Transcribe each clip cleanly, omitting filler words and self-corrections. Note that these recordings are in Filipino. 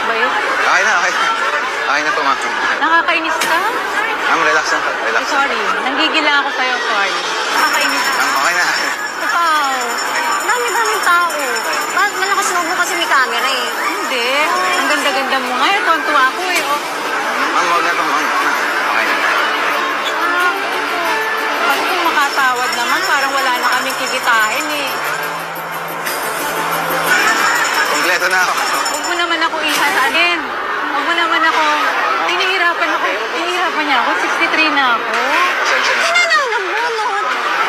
ba yun? Okay na, okay na. Okay na po, ma'am. Nakakainis ka? Ma'am, relax lang po. Relax lang. Sorry. Nanggigila ako sa'yo, sorry. Nakakainis ka. Ma'am, okay na. Ikaw, dami-daming tao. Bakit malakas loob mo kasi may camera eh? Hindi. Ang ganda-ganda mo nga. Tontuwa ako eh. Oh. Ma'am, wag na po, ma'am. Okay na. Kasi kung makatawad naman, parang wala na kaming kikitain eh. Kompleto na ako. Huwag mo naman ako ihasalin. Huwag mo naman ako... Hinihirapan ako. Hinihirapan niya ako. 63 na ako. Pasensya na. Ano lang nabunot?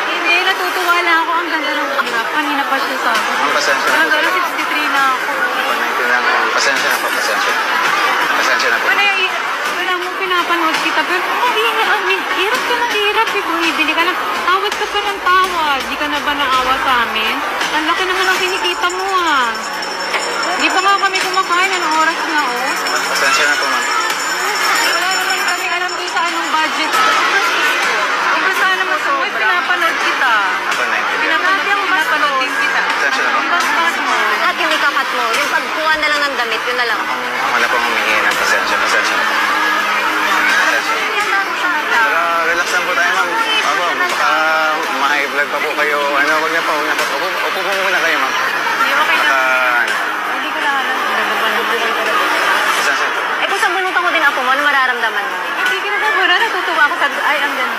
Hindi, natutuwa lang ako. Ang ganda ng hirap. Kanina pa siya sa akin. Ma'am, pasensya na Ang po. ganda, 63 na ako. 190 lang. Pasensya na po, pasensya. Pasensya na po. Wala mo pinapanood kita. Pero hirap ka ng hirap. Bumibili ka lang. Tawad ka pa ng tawad. Di ka na ba naawa sa amin? Ang laki naman ang kinikita mo ah. Di pa nga kami kumakain. Anong oras na oh? Pasensya na po, ma'am. Wala naman kami alam doon sa anong budget. Kung gusto naman sa may pinapanood kita. Ako 90. Pinapanood din kita. Pasensya na po. Ang bastos mo. Lahat yung ikakat mo. Yung pagkuha na lang ng damit, yun na lang. Ako na po humingi ng pasensya. Pasensya na po. Pero relax lang po tayo, ma'am. Ako, baka ma-high blood pa po kayo. Ano, huwag na po, huwag na po. Upo po muna kayo, ma'am. Hindi, okay na. Hindi ko na alam. Ganda pa naman. Pasensya po. Eh kung sabunutan ko din ako mo, ano mararamdaman mo? Hindi ka na natutuwa ako sa... Ay, ang ganda.